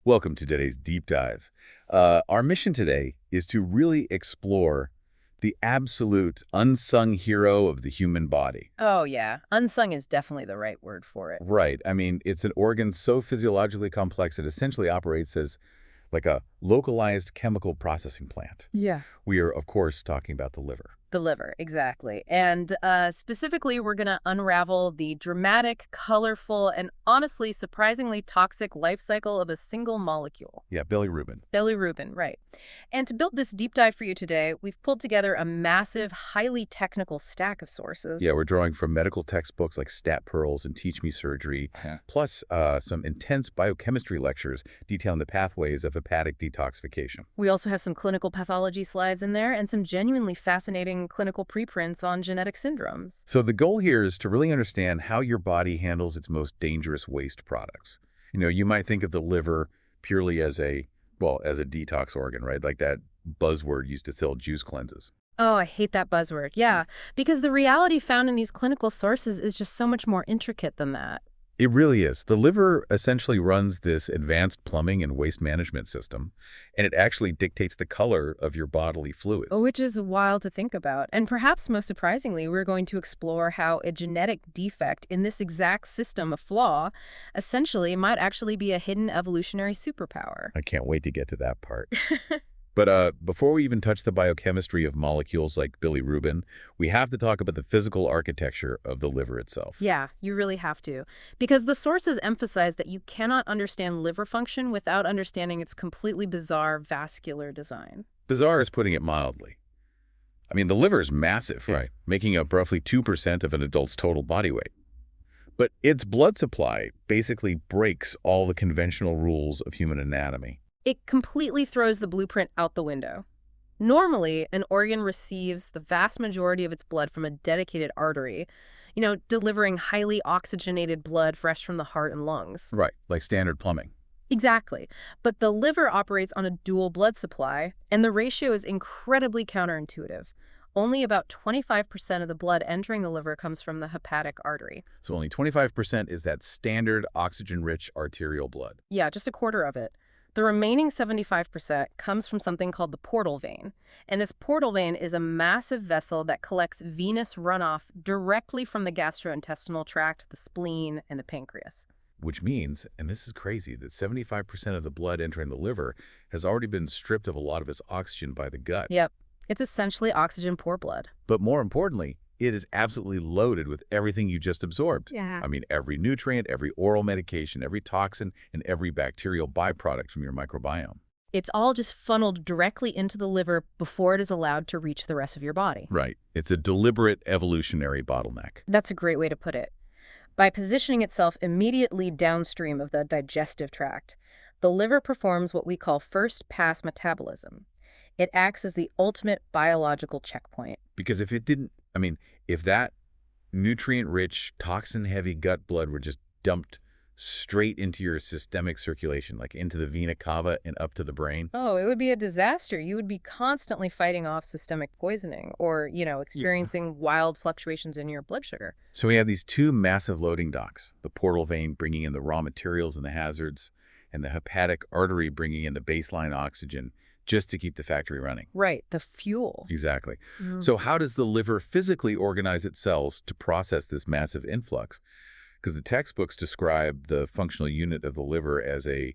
Welcome to today's deep dive. Our mission today is to really explore the absolute unsung hero of the human body. Oh, yeah. Unsung is definitely the right word for it. Right. I mean, it's an organ so physiologically complex it essentially operates as like a localized chemical processing plant. Yeah. We are, of course, talking about the liver. The liver, exactly. And specifically, we're going to unravel the dramatic, colorful, and honestly, surprisingly toxic life cycle of a single molecule. Yeah, bilirubin. Bilirubin, right. And to build this deep dive for you today, we've pulled together a massive, highly technical stack of sources. Yeah, we're drawing from medical textbooks like Stat Pearls and Teach Me Surgery, plus some intense biochemistry lectures detailing the pathways of hepatic detoxification. We also have some clinical pathology slides in there and some genuinely fascinating clinical preprints on genetic syndromes. So the goal here is to really understand how your body handles its most dangerous waste products. You know, you might think of the liver purely as a detox organ, right? Like that buzzword used to sell juice cleanses. Oh, I hate that buzzword. Yeah, because the reality found in these clinical sources is just so much more intricate than that. It really is. The liver essentially runs this advanced plumbing and waste management system, and it actually dictates the color of your bodily fluids. Which is wild to think about. And perhaps most surprisingly, we're going to explore how a genetic defect in this exact system of flaw essentially might actually be a hidden evolutionary superpower. I can't wait to get to that part. But before we even touch the biochemistry of molecules like bilirubin, we have to talk about the physical architecture of the liver itself. Yeah, you really have to. Because the sources emphasize that you cannot understand liver function without understanding its completely bizarre vascular design. Bizarre is putting it mildly. I mean, the liver is massive, right? Making up roughly 2% of an adult's total body weight. But its blood supply basically breaks all the conventional rules of human anatomy. It completely throws the blueprint out the window. Normally, an organ receives the vast majority of its blood from a dedicated artery, delivering highly oxygenated blood fresh from the heart and lungs. Right, like standard plumbing. Exactly. But the liver operates on a dual blood supply, and the ratio is incredibly counterintuitive. Only about 25% of the blood entering the liver comes from the hepatic artery. So only 25% is that standard oxygen-rich arterial blood. Yeah, just a quarter of it. The remaining 75% comes from something called the portal vein. And this portal vein is a massive vessel that collects venous runoff directly from the gastrointestinal tract, the spleen, and the pancreas. Which means, and this is crazy, that 75% of the blood entering the liver has already been stripped of a lot of its oxygen by the gut. Yep. It's essentially oxygen-poor blood. But more importantly, it is absolutely loaded with everything you just absorbed. Yeah. I mean, every nutrient, every oral medication, every toxin, and every bacterial byproduct from your microbiome. It's all just funneled directly into the liver before it is allowed to reach the rest of your body. Right. It's a deliberate evolutionary bottleneck. That's a great way to put it. By positioning itself immediately downstream of the digestive tract, the liver performs what we call first-pass metabolism. It acts as the ultimate biological checkpoint. Because if that nutrient-rich, toxin-heavy gut blood were just dumped straight into your systemic circulation, like into the vena cava and up to the brain. Oh, it would be a disaster. You would be constantly fighting off systemic poisoning or, experiencing wild fluctuations in your blood sugar. So we have these two massive loading docks, the portal vein bringing in the raw materials and the hazards, and the hepatic artery bringing in the baseline oxygen, just to keep the factory running. Right, the fuel. Exactly. So how does the liver physically organize its cells to process this massive influx? Because the textbooks describe the functional unit of the liver as a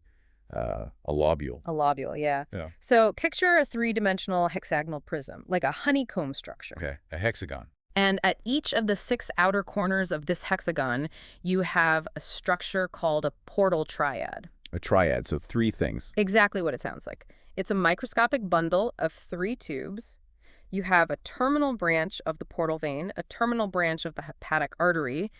lobule. A lobule, yeah. So picture a three-dimensional hexagonal prism, like a honeycomb structure. Okay, a hexagon. And at each of the 6 outer corners of this hexagon, you have a structure called a portal triad. A triad, so 3 things. Exactly what it sounds like. It's a microscopic bundle of 3 tubes. You have a terminal branch of the portal vein, a terminal branch of the hepatic artery,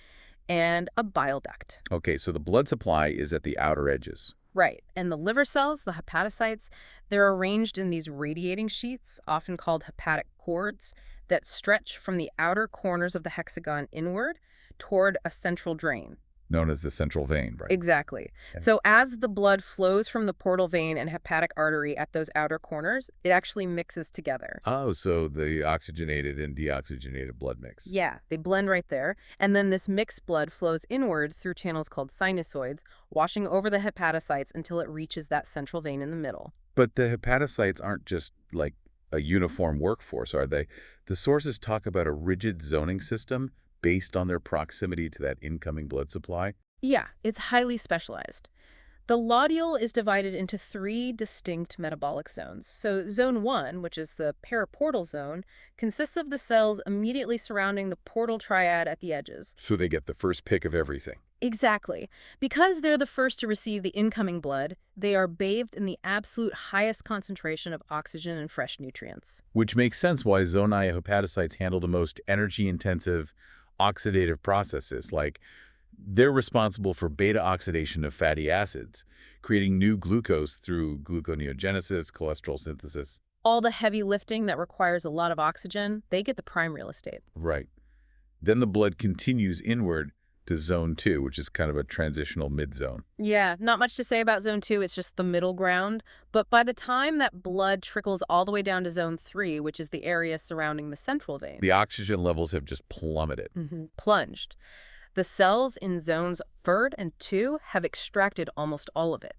and a bile duct. Okay, so the blood supply is at the outer edges. Right. And the liver cells, the hepatocytes, they're arranged in these radiating sheets, often called hepatic cords, that stretch from the outer corners of the hexagon inward toward a central drain. known as the central vein, right? Exactly. Yeah. So as the blood flows from the portal vein and hepatic artery at those outer corners, it actually mixes together. Oh, so the oxygenated and deoxygenated blood mix. Yeah, they blend right there. And then this mixed blood flows inward through channels called sinusoids, washing over the hepatocytes until it reaches that central vein in the middle. But the hepatocytes aren't just like a uniform workforce, are they? The sources talk about a rigid zoning system based on their proximity to that incoming blood supply. Yeah, it's highly specialized. The lodule is divided into 3 distinct metabolic zones. So zone 1, which is the periportal zone, consists of the cells immediately surrounding the portal triad at the edges. So they get the first pick of everything. Exactly. Because they're the first to receive the incoming blood, they are bathed in the absolute highest concentration of oxygen and fresh nutrients. Which makes sense why zone I hepatocytes handle the most energy-intensive oxidative processes, like they're responsible for beta oxidation of fatty acids, creating new glucose through gluconeogenesis, cholesterol synthesis. All the heavy lifting that requires a lot of oxygen, they get the prime real estate. Right. Then the blood continues inward to zone 2, which is kind of a transitional mid-zone. Yeah, not much to say about zone 2, it's just the middle ground. But by the time that blood trickles all the way down to zone 3, which is the area surrounding the central vein, The oxygen levels have just plummeted. plunged. The cells in zones 3 and 2 have extracted almost all of it.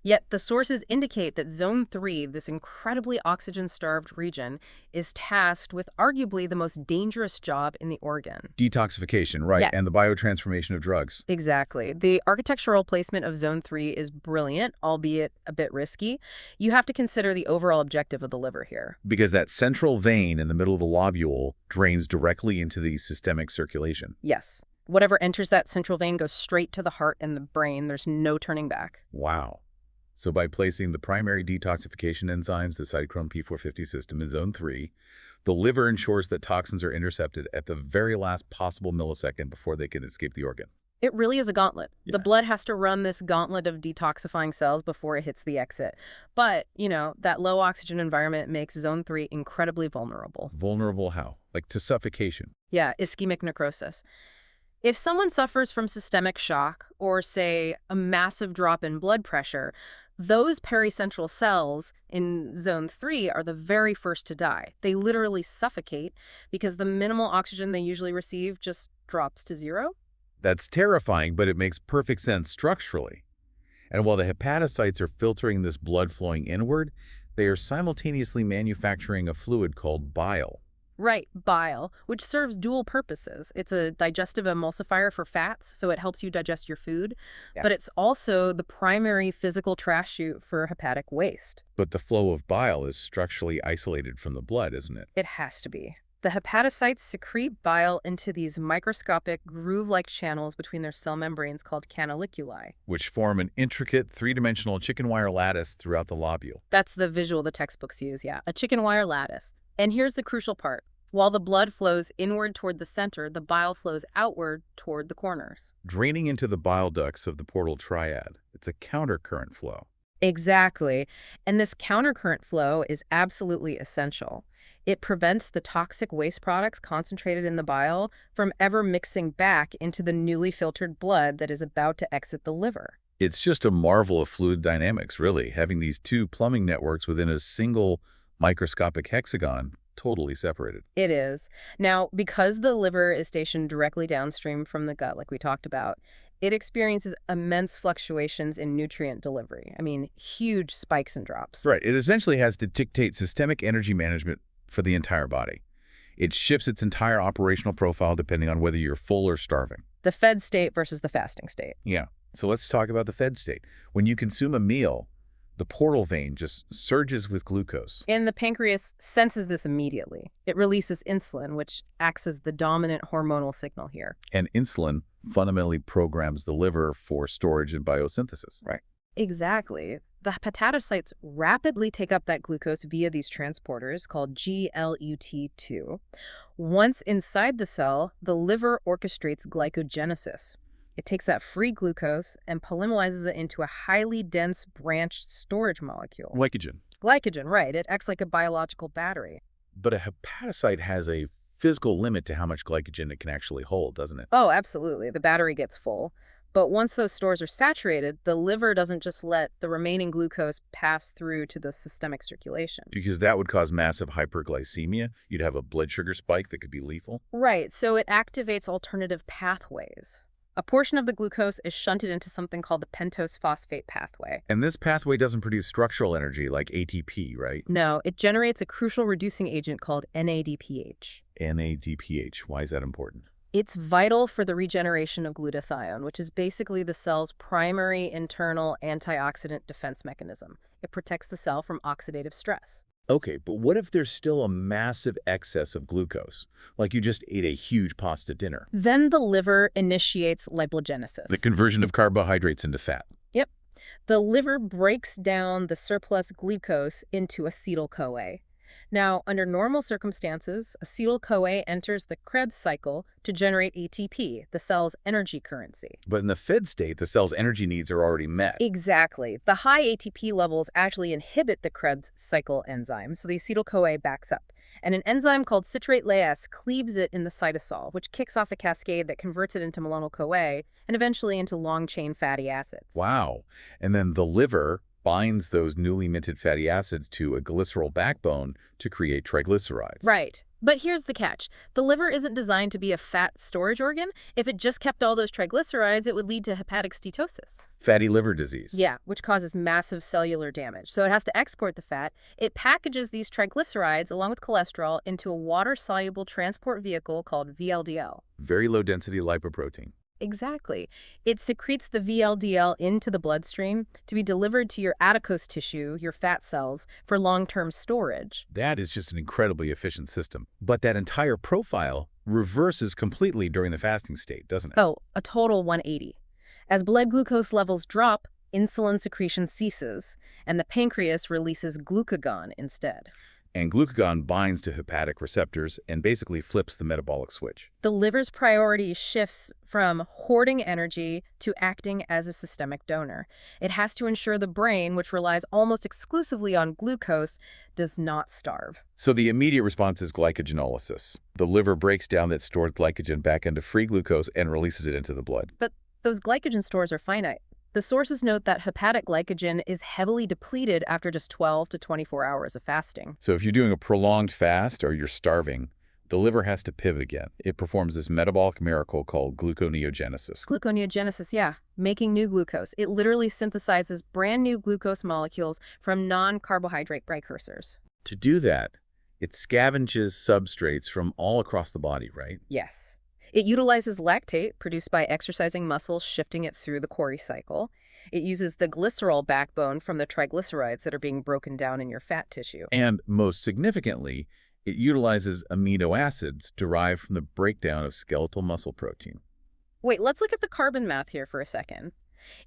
Yet the sources indicate that zone 3, this incredibly oxygen-starved region, is tasked with arguably the most dangerous job in the organ. Detoxification, right, Yeah. and the biotransformation of drugs. Exactly. The architectural placement of zone 3 is brilliant, albeit a bit risky. You have to consider the overall objective of the liver here. Because that central vein in the middle of the lobule drains directly into the systemic circulation. Yes. Whatever enters that central vein goes straight to the heart and the brain. There's no turning back. Wow. So by placing the primary detoxification enzymes, the cytochrome P450 system, in zone 3, the liver ensures that toxins are intercepted at the very last possible millisecond before they can escape the organ. It really is a gauntlet. Yeah. The blood has to run this gauntlet of detoxifying cells before it hits the exit. But, that low oxygen environment makes zone 3 incredibly vulnerable. Vulnerable how? Like to suffocation. Yeah, ischemic necrosis. If someone suffers from systemic shock or, say, a massive drop in blood pressure, those pericentral cells in zone 3 are the very first to die. They literally suffocate because the minimal oxygen they usually receive just drops to 0. That's terrifying, but it makes perfect sense structurally. And while the hepatocytes are filtering this blood flowing inward, they are simultaneously manufacturing a fluid called bile. Right, bile, which serves dual purposes. It's a digestive emulsifier for fats, so it helps you digest your food, but it's also the primary physical trash chute for hepatic waste. But the flow of bile is structurally isolated from the blood, isn't it? It has to be. The hepatocytes secrete bile into these microscopic groove-like channels between their cell membranes called canaliculi. Which form an intricate three-dimensional chicken wire lattice throughout the lobule. That's the visual the textbooks use, yeah. A chicken wire lattice. And here's the crucial part. While the blood flows inward toward the center, the bile flows outward toward the corners. Draining into the bile ducts of the portal triad. It's a countercurrent flow. Exactly. And this countercurrent flow is absolutely essential. It prevents the toxic waste products concentrated in the bile from ever mixing back into the newly filtered blood that is about to exit the liver. It's just a marvel of fluid dynamics, really, having these two plumbing networks within a single microscopic hexagon, totally separated. It is. Now, because the liver is stationed directly downstream from the gut, like we talked about, it experiences immense fluctuations in nutrient delivery. I mean, huge spikes and drops. Right. It essentially has to dictate systemic energy management for the entire body. It shifts its entire operational profile depending on whether you're full or starving. The fed state versus the fasting state. Yeah. So let's talk about the fed state. When you consume a meal, the portal vein just surges with glucose. And the pancreas senses this immediately. It releases insulin, which acts as the dominant hormonal signal here. And insulin fundamentally programs the liver for storage and biosynthesis. Right. Exactly. The hepatocytes rapidly take up that glucose via these transporters called GLUT2. Once inside the cell, the liver orchestrates glycogenesis. It takes that free glucose and polymerizes it into a highly dense branched storage molecule. Glycogen. Glycogen, right. It acts like a biological battery. But a hepatocyte has a physical limit to how much glycogen it can actually hold, doesn't it? Oh, absolutely. The battery gets full. But once those stores are saturated, the liver doesn't just let the remaining glucose pass through to the systemic circulation. Because that would cause massive hyperglycemia. You'd have a blood sugar spike that could be lethal. Right, so it activates alternative pathways. A portion of the glucose is shunted into something called the pentose phosphate pathway. And this pathway doesn't produce structural energy like ATP, right? No, it generates a crucial reducing agent called NADPH. NADPH. Why is that important? It's vital for the regeneration of glutathione, which is basically the cell's primary internal antioxidant defense mechanism. It protects the cell from oxidative stress. Okay, but what if there's still a massive excess of glucose? Like you just ate a huge pasta dinner. Then the liver initiates lipogenesis. The conversion of carbohydrates into fat. Yep. The liver breaks down the surplus glucose into acetyl-CoA. Now, under normal circumstances, acetyl-CoA enters the Krebs cycle to generate ATP, the cell's energy currency. But in the fed state, the cell's energy needs are already met. Exactly. The high ATP levels actually inhibit the Krebs cycle enzyme, so the acetyl-CoA backs up. And an enzyme called citrate-lyase cleaves it in the cytosol, which kicks off a cascade that converts it into malonyl-CoA and eventually into long-chain fatty acids. Wow. And then the liver binds those newly minted fatty acids to a glycerol backbone to create triglycerides. Right. But here's the catch. The liver isn't designed to be a fat storage organ. If it just kept all those triglycerides, it would lead to hepatic steatosis. Fatty liver disease. Yeah, which causes massive cellular damage. So it has to export the fat. It packages these triglycerides along with cholesterol into a water-soluble transport vehicle called VLDL. Very low density lipoprotein. Exactly. It secretes the VLDL into the bloodstream to be delivered to your adipose tissue, your fat cells, for long-term storage. That is just an incredibly efficient system. But that entire profile reverses completely during the fasting state, doesn't it? Oh, a total 180. As blood glucose levels drop, insulin secretion ceases, and the pancreas releases glucagon instead. And glucagon binds to hepatic receptors and basically flips the metabolic switch. The liver's priority shifts from hoarding energy to acting as a systemic donor. It has to ensure the brain, which relies almost exclusively on glucose, does not starve. So the immediate response is glycogenolysis. The liver breaks down that stored glycogen back into free glucose and releases it into the blood. But those glycogen stores are finite. The sources note that hepatic glycogen is heavily depleted after just 12 to 24 hours of fasting. So if you're doing a prolonged fast or you're starving, the liver has to pivot again. It performs this metabolic miracle called gluconeogenesis. Gluconeogenesis, yeah, making new glucose. It literally synthesizes brand new glucose molecules from non-carbohydrate precursors. To do that, it scavenges substrates from all across the body, right? Yes. It utilizes lactate produced by exercising muscles, shifting it through the Cori cycle. It uses the glycerol backbone from the triglycerides that are being broken down in your fat tissue. And most significantly, it utilizes amino acids derived from the breakdown of skeletal muscle protein. Wait, let's look at the carbon math here for a second.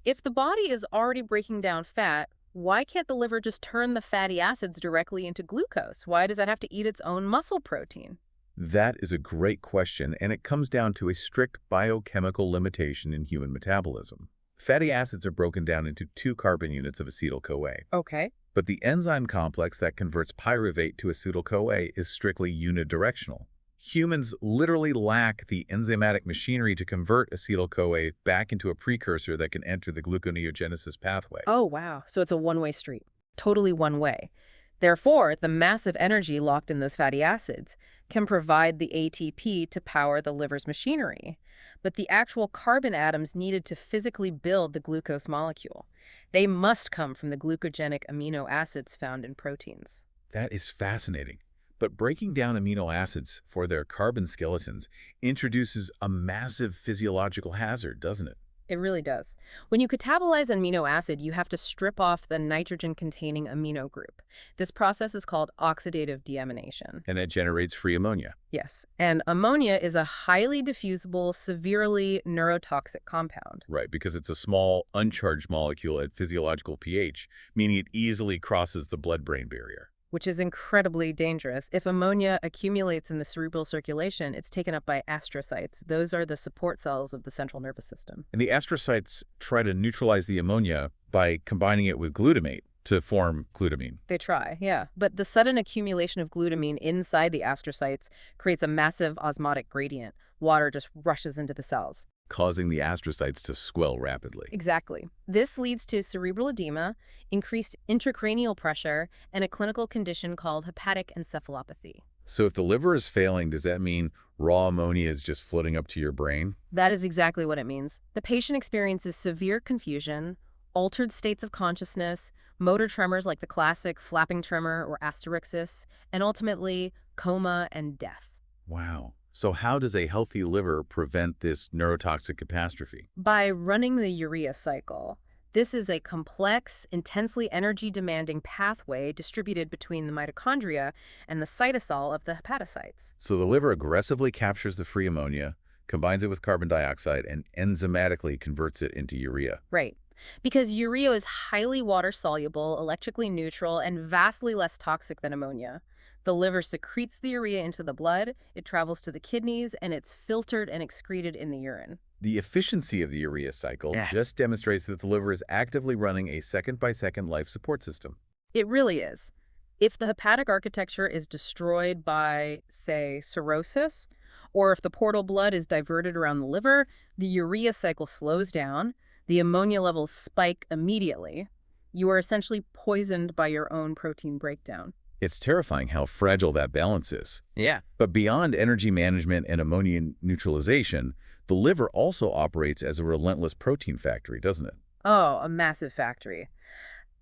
If the body is already breaking down fat, why can't the liver just turn the fatty acids directly into glucose? Why does that have to eat its own muscle protein? That is a great question, and it comes down to a strict biochemical limitation in human metabolism. Fatty acids are broken down into 2 carbon units of acetyl-CoA. Okay. But the enzyme complex that converts pyruvate to acetyl-CoA is strictly unidirectional. Humans literally lack the enzymatic machinery to convert acetyl-CoA back into a precursor that can enter the gluconeogenesis pathway. Oh, wow. So it's a one-way street. Totally one way. Therefore, the massive energy locked in those fatty acids can provide the ATP to power the liver's machinery. But the actual carbon atoms needed to physically build the glucose molecule, they must come from the glucogenic amino acids found in proteins. That is fascinating. But breaking down amino acids for their carbon skeletons introduces a massive physiological hazard, doesn't it? It really does. When you catabolize an amino acid, you have to strip off the nitrogen-containing amino group. This process is called oxidative deamination. And that generates free ammonia. Yes, and ammonia is a highly diffusible, severely neurotoxic compound. Right, because it's a small, uncharged molecule at physiological pH, meaning it easily crosses the blood-brain barrier. Which is incredibly dangerous. If ammonia accumulates in the cerebral circulation, it's taken up by astrocytes. Those are the support cells of the central nervous system. And the astrocytes try to neutralize the ammonia by combining it with glutamate to form glutamine. They try, yeah. But the sudden accumulation of glutamine inside the astrocytes creates a massive osmotic gradient. Water just rushes into the cells. causing the astrocytes to swell rapidly. Exactly. This leads to cerebral edema, increased intracranial pressure, and a clinical condition called hepatic encephalopathy. So if the liver is failing, does that mean raw ammonia is just floating up to your brain? That is exactly what it means. The patient experiences severe confusion, altered states of consciousness, motor tremors like the classic flapping tremor or asterixis, and ultimately coma and death. Wow. So how does a healthy liver prevent this neurotoxic catastrophe? By running the urea cycle. This is a complex, intensely energy-demanding pathway distributed between the mitochondria and the cytosol of the hepatocytes. So the liver aggressively captures the free ammonia, combines it with carbon dioxide, and enzymatically converts it into urea. Right. Because urea is highly water-soluble, electrically neutral, and vastly less toxic than ammonia. The liver secretes the urea into the blood, it travels to the kidneys, and it's filtered and excreted in the urine. The efficiency of the urea cycle just demonstrates that the liver is actively running a second-by-second life support system. It really is. If the hepatic architecture is destroyed by, say, cirrhosis, or if the portal blood is diverted around the liver, the urea cycle slows down, the ammonia levels spike immediately. You are essentially poisoned by your own protein breakdown. It's terrifying how fragile that balance is. Yeah. But beyond energy management and ammonia neutralization, the liver also operates as a relentless protein factory, doesn't it? Oh, a massive factory.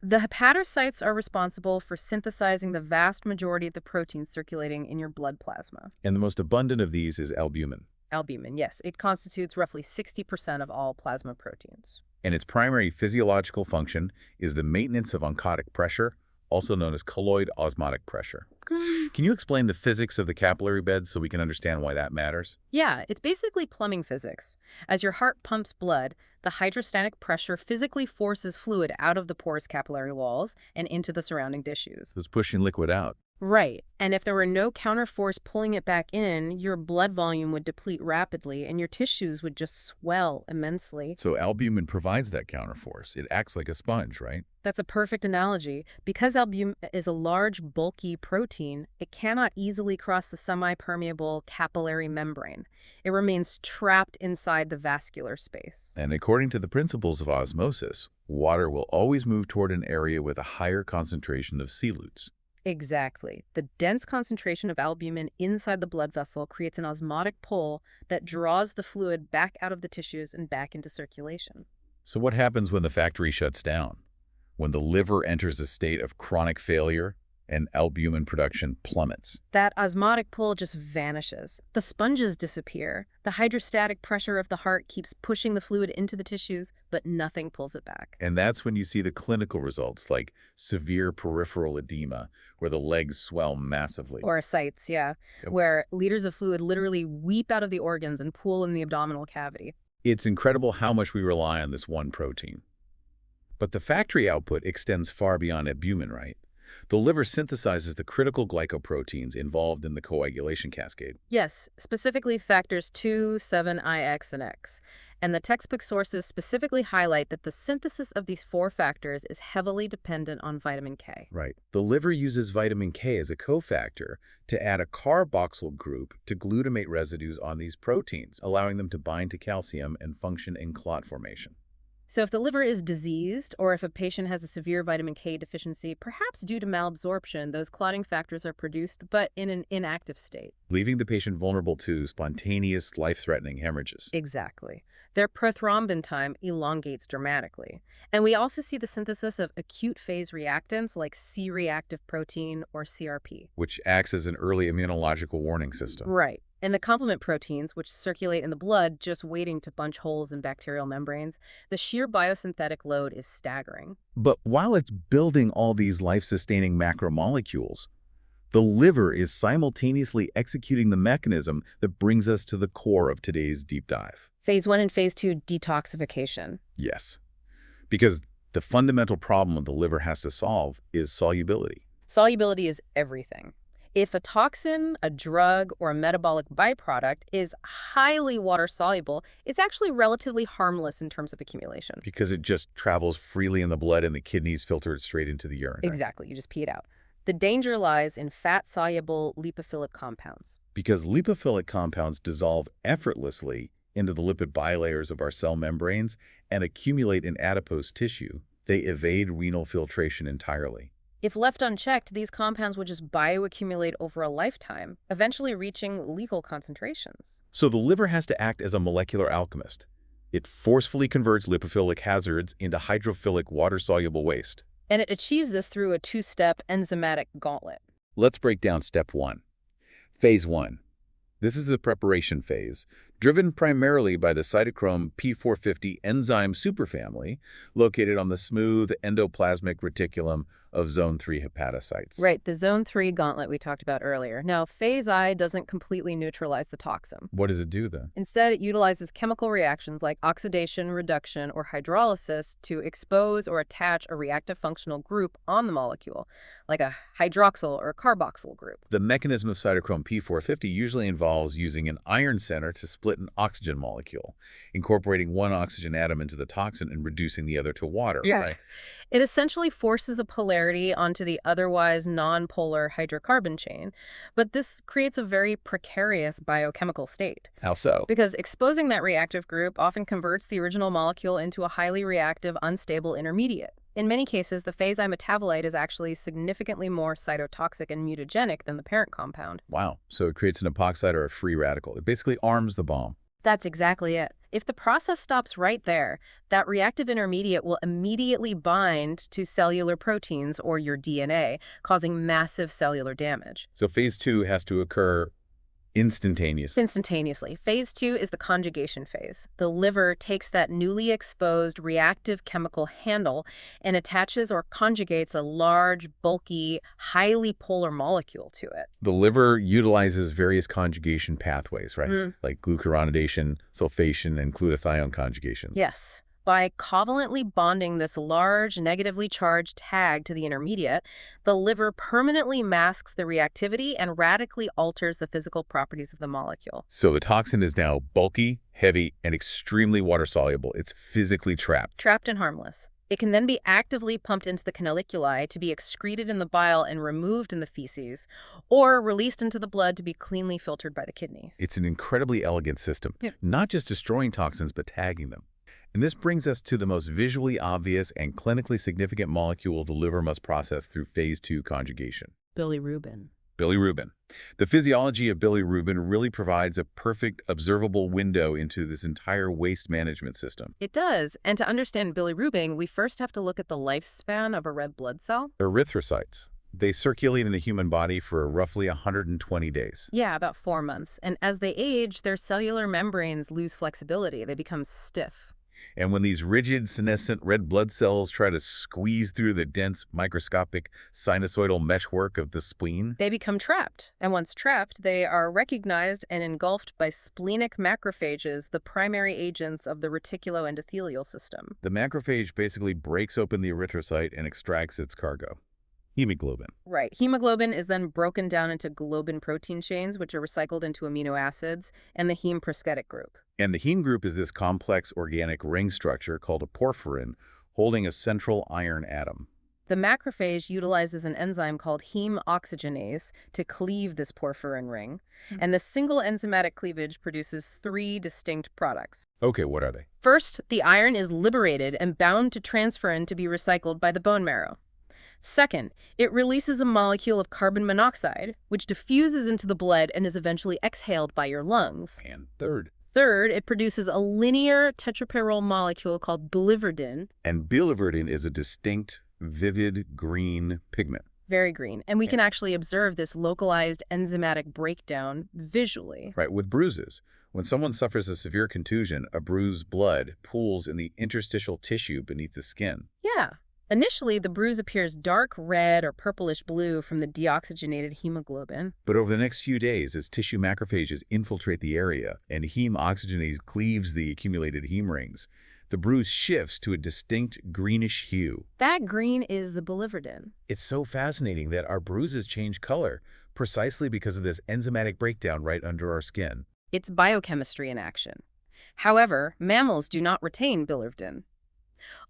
The hepatocytes are responsible for synthesizing the vast majority of the proteins circulating in your blood plasma. And the most abundant of these is albumin. Albumin, yes. It constitutes roughly 60% of all plasma proteins. And its primary physiological function is the maintenance of oncotic pressure, also known as colloid osmotic pressure. Can you explain the physics of the capillary bed so we can understand why that matters? Yeah, it's basically plumbing physics. As your heart pumps blood, the hydrostatic pressure physically forces fluid out of the porous capillary walls and into the surrounding tissues. So it's pushing liquid out. Right. And if there were no counterforce pulling it back in, your blood volume would deplete rapidly and your tissues would just swell immensely. So albumin provides that counterforce. It acts like a sponge, right? That's a perfect analogy. Because albumin is a large, bulky protein, it cannot easily cross the semi-permeable capillary membrane. It remains trapped inside the vascular space. And according to the principles of osmosis, water will always move toward an area with a higher concentration of solutes. Exactly. The dense concentration of albumin inside the blood vessel creates an osmotic pull that draws the fluid back out of the tissues and back into circulation. So what happens when the factory shuts down? When the liver enters a state of chronic failure and albumin production plummets? That osmotic pull just vanishes. The sponges disappear. The hydrostatic pressure of the heart keeps pushing the fluid into the tissues, but nothing pulls it back. And that's when you see the clinical results like severe peripheral edema, where the legs swell massively. Or ascites, yeah, where liters of fluid literally weep out of the organs and pool in the abdominal cavity. It's incredible how much we rely on this one protein. But the factory output extends far beyond albumin, right? The liver synthesizes the critical glycoproteins involved in the coagulation cascade. Yes, specifically factors 2, 7, IX, and X. And the textbook sources specifically highlight that the synthesis of these 4 factors is heavily dependent on vitamin K. Right. The liver uses vitamin K as a cofactor to add a carboxyl group to glutamate residues on these proteins, allowing them to bind to calcium and function in clot formation. So if the liver is diseased, or if a patient has a severe vitamin K deficiency, perhaps due to malabsorption, those clotting factors are produced, but in an inactive state. Leaving the patient vulnerable to spontaneous, life-threatening hemorrhages. Exactly. Their prothrombin time elongates dramatically. And we also see the synthesis of acute phase reactants like C-reactive protein or CRP. Which acts as an early immunological warning system. Right. And the complement proteins, which circulate in the blood just waiting to punch holes in bacterial membranes, the sheer biosynthetic load is staggering. But while it's building all these life-sustaining macromolecules, the liver is simultaneously executing the mechanism that brings us to the core of today's deep dive. Phase 1 and Phase 2 detoxification. Yes, because the fundamental problem the liver has to solve is solubility. Solubility is everything. If a toxin, a drug, or a metabolic byproduct is highly water-soluble, it's actually relatively harmless in terms of accumulation. Because it just travels freely in the blood and the kidneys filter it straight into the urine. Exactly. You just pee it out. The danger lies in fat-soluble lipophilic compounds. Because lipophilic compounds dissolve effortlessly into the lipid bilayers of our cell membranes and accumulate in adipose tissue. They evade renal filtration entirely. If left unchecked, these compounds would just bioaccumulate over a lifetime, eventually reaching lethal concentrations. So the liver has to act as a molecular alchemist. It forcefully converts lipophilic hazards into hydrophilic water-soluble waste. And it achieves this through a two-step enzymatic gauntlet. Let's break down step 1. Phase 1. This is the preparation phase, driven primarily by the cytochrome P450 enzyme superfamily located on the smooth endoplasmic reticulum of zone 3 hepatocytes. Right, the zone 3 gauntlet we talked about earlier. Now, phase I doesn't completely neutralize the toxin. What does it do then? Instead, it utilizes chemical reactions like oxidation, reduction, or hydrolysis to expose or attach a reactive functional group on the molecule, like a hydroxyl or carboxyl group. The mechanism of cytochrome P450 usually involves using an iron center to split an oxygen molecule, incorporating one oxygen atom into the toxin and reducing the other to water. Yeah. Right? It essentially forces a polarity onto the otherwise non-polar hydrocarbon chain, but this creates a very precarious biochemical state. How so? Because exposing that reactive group often converts the original molecule into a highly reactive, unstable intermediate. In many cases, the phase I metabolite is actually significantly more cytotoxic and mutagenic than the parent compound. Wow. So it creates an epoxide or a free radical. It basically arms the bomb. That's exactly it. If the process stops right there, that reactive intermediate will immediately bind to cellular proteins or your DNA, causing massive cellular damage. So phase 2 has to occur instantaneously. Instantaneously. Phase 2 is the conjugation phase. The liver takes that newly exposed reactive chemical handle and attaches or conjugates a large, bulky, highly polar molecule to it. The liver utilizes various conjugation pathways, right? Like glucuronidation, sulfation, and glutathione conjugation. Yes. By covalently bonding this large, negatively charged tag to the intermediate, the liver permanently masks the reactivity and radically alters the physical properties of the molecule. So the toxin is now bulky, heavy, and extremely water-soluble. It's physically trapped. Trapped and harmless. It can then be actively pumped into the canaliculi to be excreted in the bile and removed in the feces, or released into the blood to be cleanly filtered by the kidneys. It's an incredibly elegant system, not just destroying toxins, but tagging them. And this brings us to the most visually obvious and clinically significant molecule the liver must process through phase 2 conjugation. Bilirubin. Bilirubin. The physiology of bilirubin really provides a perfect observable window into this entire waste management system. It does. And to understand bilirubin, we first have to look at the lifespan of a red blood cell. Erythrocytes. They circulate in the human body for roughly 120 days. Yeah, about 4 months. And as they age, their cellular membranes lose flexibility. They become stiff. And when these rigid, senescent red blood cells try to squeeze through the dense, microscopic, sinusoidal meshwork of the spleen, they become trapped. And once trapped, they are recognized and engulfed by splenic macrophages, the primary agents of the reticuloendothelial system. the macrophage basically breaks open the erythrocyte and extracts its cargo, hemoglobin. Right. Hemoglobin is then broken down into globin protein chains, which are recycled into amino acids, and the heme prosthetic group. And the heme group is this complex organic ring structure called a porphyrin, holding a central iron atom. The macrophage utilizes an enzyme called heme oxygenase to cleave this porphyrin ring, and the single enzymatic cleavage produces 3 distinct products. Okay, what are they? First, the iron is liberated and bound to transferrin to be recycled by the bone marrow. Second, it releases a molecule of carbon monoxide, which diffuses into the blood and is eventually exhaled by your lungs. And third, it produces a linear tetrapyrrole molecule called biliverdin. and biliverdin is a distinct, vivid green pigment. Very green. And we can actually observe this localized enzymatic breakdown visually. Right, with bruises. When someone suffers a severe contusion, a bruised blood pools in the interstitial tissue beneath the skin. Yeah. Initially, the bruise appears dark red or purplish blue from the deoxygenated hemoglobin. But over the next few days, as tissue macrophages infiltrate the area and heme oxygenase cleaves the accumulated heme rings, the bruise shifts to a distinct greenish hue. That green is the biliverdin. It's so fascinating that our bruises change color precisely because of this enzymatic breakdown right under our skin. It's biochemistry in action. However, mammals do not retain bilirubin.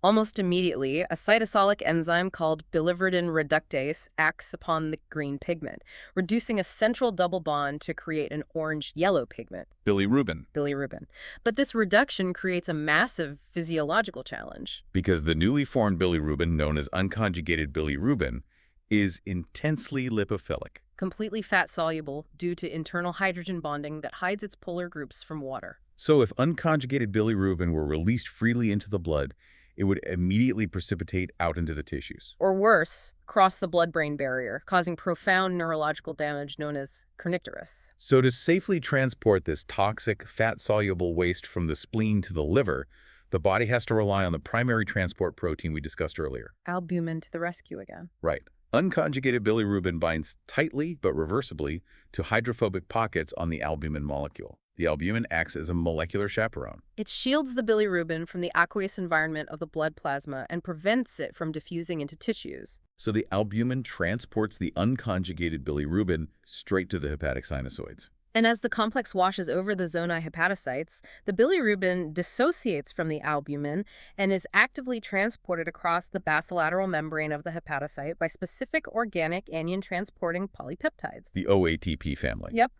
Almost immediately, a cytosolic enzyme called biliverdin reductase acts upon the green pigment, reducing a central double bond to create an orange-yellow pigment, Bilirubin. bilirubin. But this reduction creates a massive physiological challenge. Because the newly formed bilirubin, known as unconjugated bilirubin, is intensely lipophilic. Completely fat-soluble due to internal hydrogen bonding that hides its polar groups from water. So if unconjugated bilirubin were released freely into the blood, it would immediately precipitate out into the tissues. Or worse, cross the blood-brain barrier, causing profound neurological damage known as kernicterus. So to safely transport this toxic, fat-soluble waste from the spleen to the liver, the body has to rely on the primary transport protein we discussed earlier. Albumin to the rescue again. Right. Unconjugated bilirubin binds tightly but reversibly to hydrophobic pockets on the albumin molecule. The albumin acts as a molecular chaperone. It shields the bilirubin from the aqueous environment of the blood plasma and prevents it from diffusing into tissues. So the albumin transports the unconjugated bilirubin straight to the hepatic sinusoids. And as the complex washes over the zoni hepatocytes, the bilirubin dissociates from the albumin and is actively transported across the basolateral membrane of the hepatocyte by specific organic anion-transporting polypeptides. The OATP family. Yep.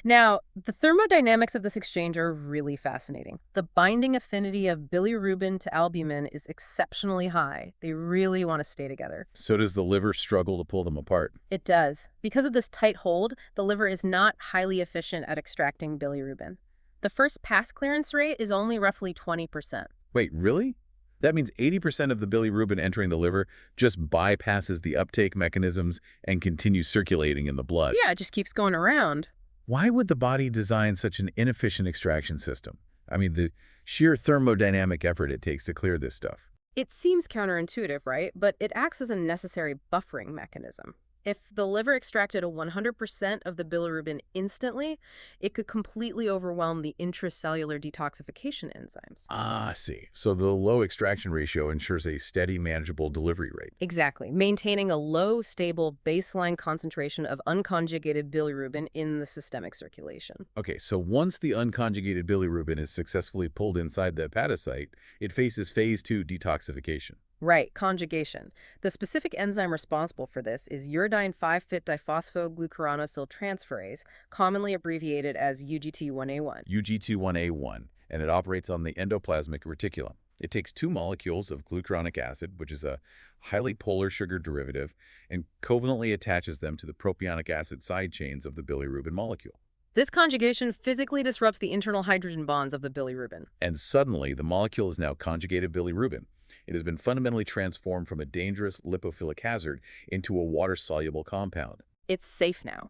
Now, the thermodynamics of this exchange are really fascinating. The binding affinity of bilirubin to albumin is exceptionally high. They really want to stay together. So does the liver struggle to pull them apart? It does. Because of this tight hold, the liver is not highly efficient at extracting bilirubin. The first pass clearance rate is only roughly 20%. Wait, really? That means 80% of the bilirubin entering the liver just bypasses the uptake mechanisms and continues circulating in the blood. Yeah, it just keeps going around. Why would the body design such an inefficient extraction system? I mean, the sheer thermodynamic effort it takes to clear this stuff. It seems counterintuitive, right? But it acts as a necessary buffering mechanism. If the liver extracted a 100% of the bilirubin instantly, it could completely overwhelm the intracellular detoxification enzymes. Ah, I see. So the low extraction ratio ensures a steady, manageable delivery rate. Exactly, maintaining a low, stable baseline concentration of unconjugated bilirubin in the systemic circulation. Okay, so once the unconjugated bilirubin is successfully pulled inside the hepatocyte, it faces phase 2 detoxification. Right, conjugation. The specific enzyme responsible for this is uridine 5-phit-diphosphoglucuranosyl transferase, commonly abbreviated as UGT1A1. UGT1A1, and it operates on the endoplasmic reticulum. It takes two molecules of glucuronic acid, which is a highly polar sugar derivative, and covalently attaches them to the propionic acid side chains of the bilirubin molecule. This conjugation physically disrupts the internal hydrogen bonds of the bilirubin. And suddenly, the molecule is now conjugated bilirubin. It has been fundamentally transformed from a dangerous lipophilic hazard into a water-soluble compound. It's safe now.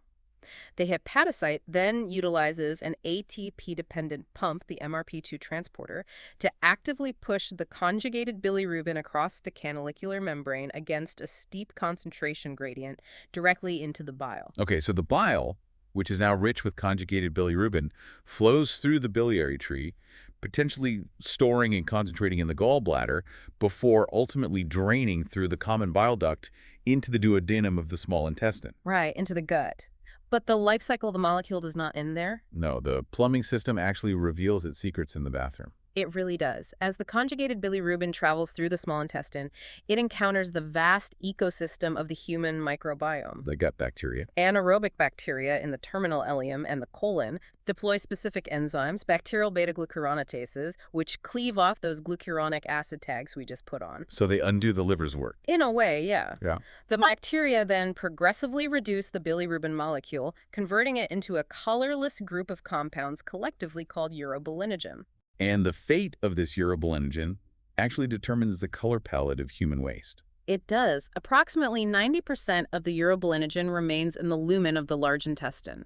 The hepatocyte then utilizes an ATP-dependent pump, the MRP2 transporter, to actively push the conjugated bilirubin across the canalicular membrane against a steep concentration gradient directly into the bile. Okay, so the bile, which is now rich with conjugated bilirubin, flows through the biliary tree, potentially storing and concentrating in the gallbladder before ultimately draining through the common bile duct into the duodenum of the small intestine. Right, into the gut. But the life cycle of the molecule does not end there. No, the plumbing system actually reveals its secrets in the bathroom. It really does. As the conjugated bilirubin travels through the small intestine, it encounters the vast ecosystem of the human microbiome. The gut bacteria. Anaerobic bacteria in the terminal ileum and the colon deploy specific enzymes, bacterial beta-glucuronatases, which cleave off those glucuronic acid tags we just put on. So they undo the liver's work. In a way, yeah. Yeah. The bacteria then progressively reduce the bilirubin molecule, converting it into a colorless group of compounds collectively called urobilinogen. And the fate of this urobilinogen actually determines the color palette of human waste. It does. Approximately 90% of the urobilinogen remains in the lumen of the large intestine.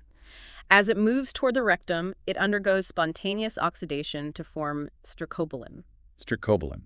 As it moves toward the rectum, it undergoes spontaneous oxidation to form stercobilin. Stercobilin,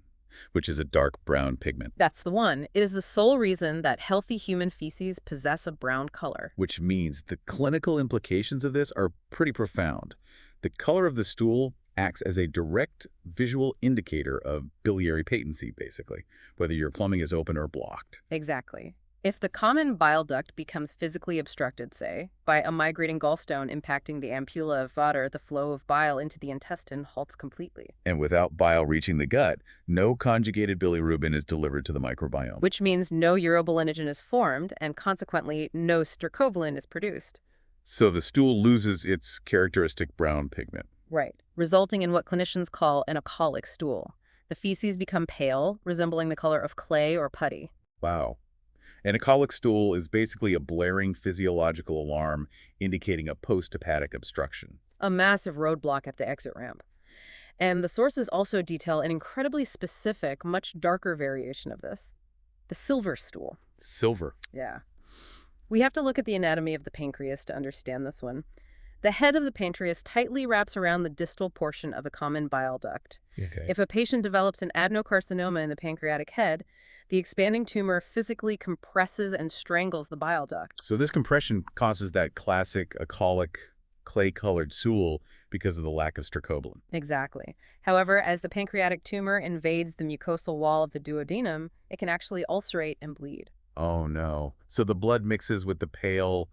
which is a dark brown pigment. That's the one. It is the sole reason that healthy human feces possess a brown color. Which means the clinical implications of this are pretty profound. The color of the stool acts as a direct visual indicator of biliary patency, basically, whether your plumbing is open or blocked. Exactly. If the common bile duct becomes physically obstructed, say, by a migrating gallstone impacting the ampulla of Vater, the flow of bile into the intestine halts completely. And without bile reaching the gut, no conjugated bilirubin is delivered to the microbiome. Which means no urobilinogen is formed, and consequently, no stercobilin is produced. So the stool loses its characteristic brown pigment. Right, resulting in what clinicians call an alcoholic stool. The feces become pale, resembling the color of clay or putty. Wow. An alcoholic stool is basically a blaring physiological alarm indicating a post-hepatic obstruction. A massive roadblock at the exit ramp. And the sources also detail an incredibly specific, much darker variation of this. The silver stool. Silver. Yeah. We have to look at the anatomy of the pancreas to understand this one. The head of the pancreas tightly wraps around the distal portion of the common bile duct. Okay. If a patient develops an adenocarcinoma in the pancreatic head, the expanding tumor physically compresses and strangles the bile duct. So this compression causes that classic alcoholic clay-colored stool because of the lack of stercobilin. Exactly. However, as the pancreatic tumor invades the mucosal wall of the duodenum, it can actually ulcerate and bleed. Oh no. So the blood mixes with the pale,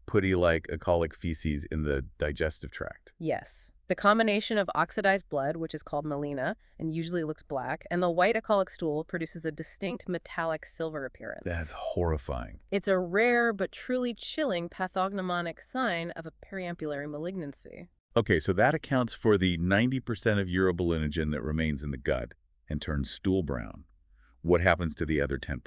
putty-like alcoholic feces in the digestive tract. Yes. The combination of oxidized blood, which is called melena and usually looks black, and the white alcoholic stool produces a distinct metallic silver appearance. That's horrifying. It's a rare but truly chilling pathognomonic sign of a periampullary malignancy. Okay, so that accounts for the 90% of urobilinogen that remains in the gut and turns stool brown. What happens to the other 10%?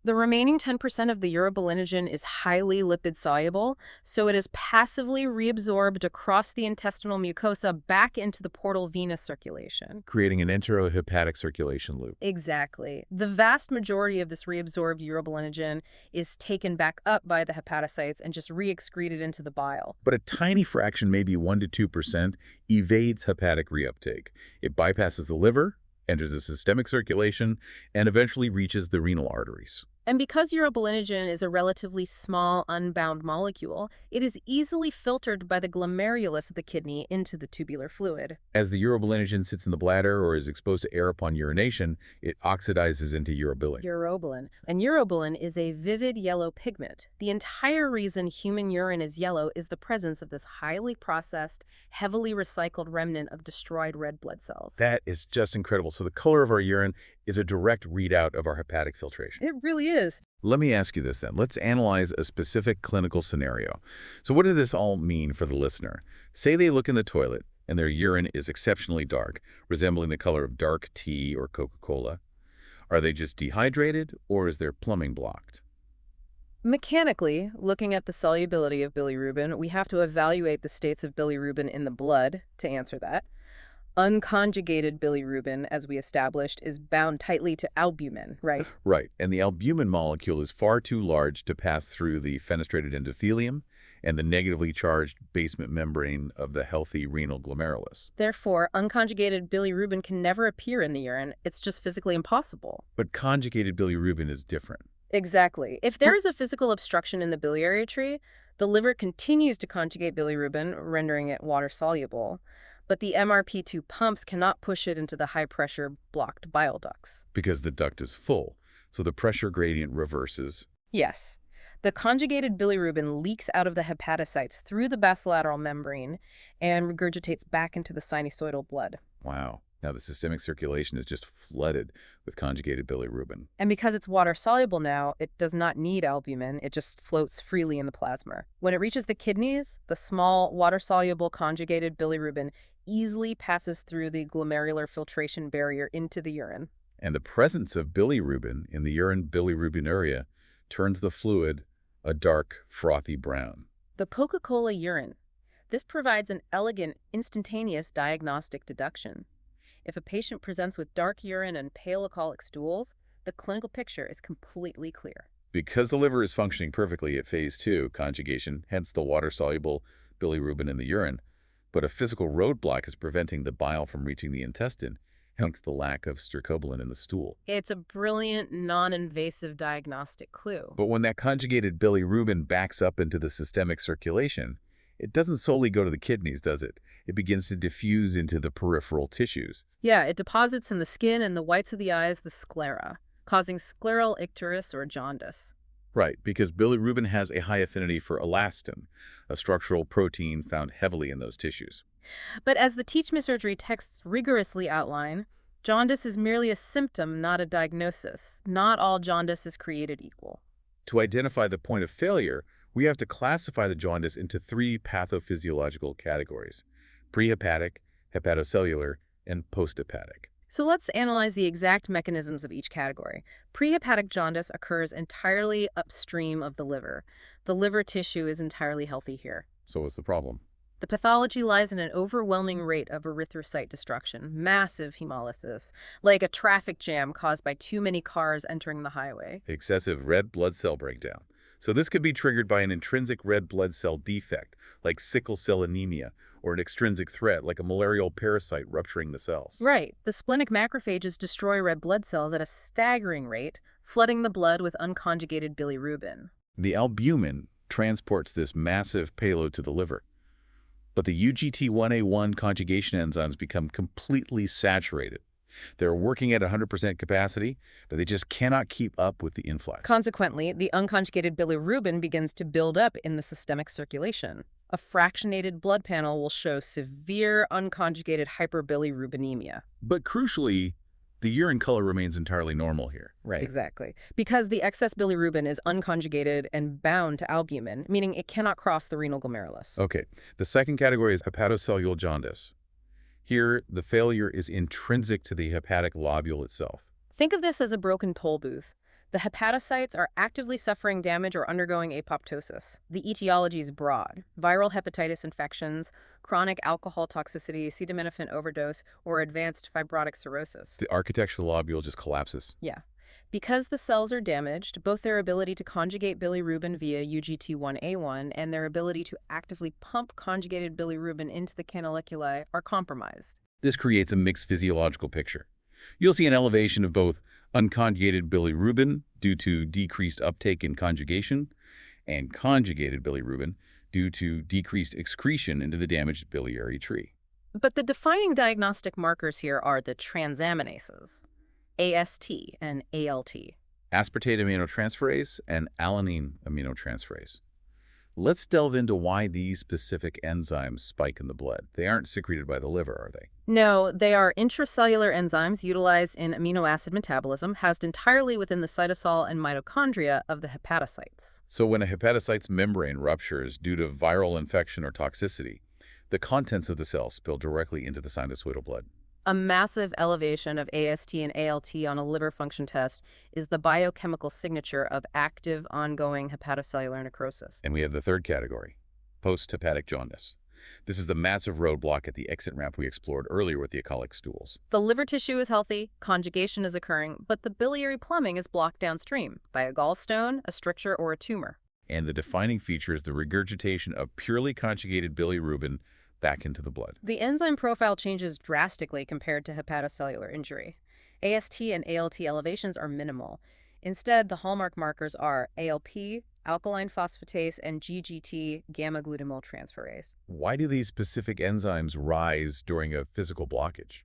The remaining 10% of the urobilinogen is highly lipid-soluble, so it is passively reabsorbed across the intestinal mucosa back into the portal venous circulation. Creating an enterohepatic circulation loop. Exactly. The vast majority of this reabsorbed urobilinogen is taken back up by the hepatocytes and just re-excreted into the bile. But a tiny fraction, maybe 1 to 2%, evades hepatic reuptake. It bypasses the liver, enters the systemic circulation, and eventually reaches the renal arteries. And because urobilinogen is a relatively small, unbound molecule, it is easily filtered by the glomerulus of the kidney into the tubular fluid. As the urobilinogen sits in the bladder or is exposed to air upon urination, it oxidizes into urobilin. Urobilin. And urobilin is a vivid yellow pigment. The entire reason human urine is yellow is the presence of this highly processed, heavily recycled remnant of destroyed red blood cells. That is just incredible. So the color of our urine is a direct readout of our hepatic filtration. It really is. Let me ask you this then. Let's analyze a specific clinical scenario. So what does this all mean for the listener? Say they look in the toilet and their urine is exceptionally dark, resembling the color of dark tea or Coca-Cola. Are they just dehydrated, or is their plumbing blocked? Mechanically, looking at the solubility of bilirubin, we have to evaluate the states of bilirubin in the blood to answer that. Unconjugated bilirubin, as we established, is bound tightly to albumin, right? Right, and the albumin molecule is far too large to pass through the fenestrated endothelium and the negatively charged basement membrane of the healthy renal glomerulus. Therefore, unconjugated bilirubin can never appear in the urine. It's just physically impossible. But conjugated bilirubin is different. Exactly. If there is a physical obstruction in the biliary tree, the liver continues to conjugate bilirubin, rendering it water-soluble. But the MRP2 pumps cannot push it into the high-pressure blocked bile ducts. Because the duct is full, so the pressure gradient reverses. Yes. The conjugated bilirubin leaks out of the hepatocytes through the basolateral membrane and regurgitates back into the sinusoidal blood. Wow. Now the systemic circulation is just flooded with conjugated bilirubin. And because it's water-soluble now, it does not need albumin. It just floats freely in the plasma. When it reaches the kidneys, the small water-soluble conjugated bilirubin easily passes through the glomerular filtration barrier into the urine. And the presence of bilirubin in the urine bilirubinuria turns the fluid a dark, frothy brown. The Coca-Cola urine. This provides an elegant, instantaneous diagnostic deduction. If a patient presents with dark urine and pale alcoholic stools, the clinical picture is completely clear. Because the liver is functioning perfectly at phase 2 conjugation, hence the water-soluble bilirubin in the urine, but a physical roadblock is preventing the bile from reaching the intestine, hence the lack of stercobilin in the stool. It's a brilliant, non-invasive diagnostic clue. But when that conjugated bilirubin backs up into the systemic circulation, it doesn't solely go to the kidneys, does it? It begins to diffuse into the peripheral tissues. Yeah, it deposits in the skin and the whites of the eyes, the sclera, causing scleral icterus or jaundice. Right, because bilirubin has a high affinity for elastin, a structural protein found heavily in those tissues. But as the Teach Me Surgery texts rigorously outline, jaundice is merely a symptom, not a diagnosis. Not all jaundice is created equal. To identify the point of failure, we have to classify the jaundice into three pathophysiological categories: prehepatic, hepatocellular, and posthepatic. So let's analyze the exact mechanisms of each category. Prehepatic jaundice occurs entirely upstream of the liver. The liver tissue is entirely healthy here. So what's the problem? The pathology lies in an overwhelming rate of erythrocyte destruction, massive hemolysis, like a traffic jam caused by too many cars entering the highway. Excessive red blood cell breakdown. So this could be triggered by an intrinsic red blood cell defect, like sickle cell anemia, or an extrinsic threat, like a malarial parasite rupturing the cells. Right. The splenic macrophages destroy red blood cells at a staggering rate, flooding the blood with unconjugated bilirubin. The albumin transports this massive payload to the liver. But the UGT1A1 conjugation enzymes become completely saturated. They're working at 100% capacity, but they just cannot keep up with the influx. Consequently, the unconjugated bilirubin begins to build up in the systemic circulation. A fractionated blood panel will show severe unconjugated hyperbilirubinemia. But crucially, the urine color remains entirely normal here. Right. Exactly. Because the excess bilirubin is unconjugated and bound to albumin, meaning it cannot cross the renal glomerulus. Okay, the second category is hepatocellular jaundice. Here, the failure is intrinsic to the hepatic lobule itself. Think of this as a broken toll booth. The hepatocytes are actively suffering damage or undergoing apoptosis. The etiology is broad: viral hepatitis infections, chronic alcohol toxicity, acetaminophen overdose, or advanced fibrotic cirrhosis. The architecture of the lobule just collapses. Yeah. Because the cells are damaged, both their ability to conjugate bilirubin via UGT1A1 and their ability to actively pump conjugated bilirubin into the canaliculi are compromised. This creates a mixed physiological picture. You'll see an elevation of both unconjugated bilirubin due to decreased uptake in conjugation and conjugated bilirubin due to decreased excretion into the damaged biliary tree. But the defining diagnostic markers here are the transaminases, AST and ALT. Aspartate aminotransferase and alanine aminotransferase. Let's delve into why these specific enzymes spike in the blood. They aren't secreted by the liver, are they? No, they are intracellular enzymes utilized in amino acid metabolism, housed entirely within the cytosol and mitochondria of the hepatocytes. So when a hepatocyte's membrane ruptures due to viral infection or toxicity, the contents of the cell spill directly into the sinusoidal blood. A massive elevation of AST and ALT on a liver function test is the biochemical signature of active, ongoing hepatocellular necrosis. And we have the third category, post-hepatic jaundice. This is the massive roadblock at the exit ramp we explored earlier with the ecolic stools. The liver tissue is healthy, conjugation is occurring, but the biliary plumbing is blocked downstream by a gallstone, a stricture, or a tumor. And the defining feature is the regurgitation of purely conjugated bilirubin back into the blood. The enzyme profile changes drastically compared to hepatocellular injury. AST and ALT elevations are minimal. Instead, the hallmark markers are ALP, alkaline phosphatase, and GGT, gamma-glutamyl transferase. Why do these specific enzymes rise during a physical blockage?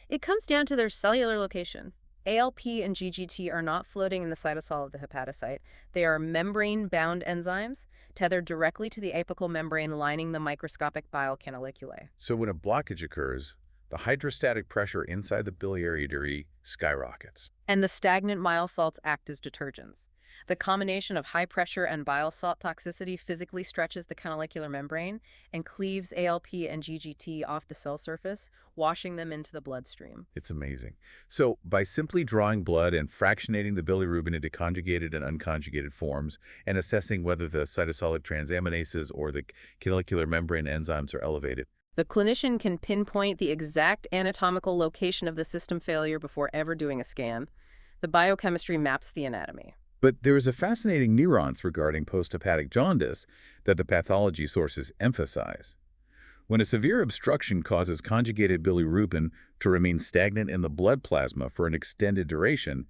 It comes down to their cellular location. ALP and GGT are not floating in the cytosol of the hepatocyte. They are membrane-bound enzymes tethered directly to the apical membrane lining the microscopic bile canaliculi. So when a blockage occurs, the hydrostatic pressure inside the biliary artery skyrockets. And the stagnant bile salts act as detergents. The combination of high pressure and bile salt toxicity physically stretches the canalicular membrane and cleaves ALP and GGT off the cell surface, washing them into the bloodstream. It's amazing. So by simply drawing blood and fractionating the bilirubin into conjugated and unconjugated forms and assessing whether the cytosolic transaminases or the canalicular membrane enzymes are elevated, the clinician can pinpoint the exact anatomical location of the system failure before ever doing a scan. The biochemistry maps the anatomy. But there is a fascinating nuance regarding post-hepatic jaundice that the pathology sources emphasize. When a severe obstruction causes conjugated bilirubin to remain stagnant in the blood plasma for an extended duration,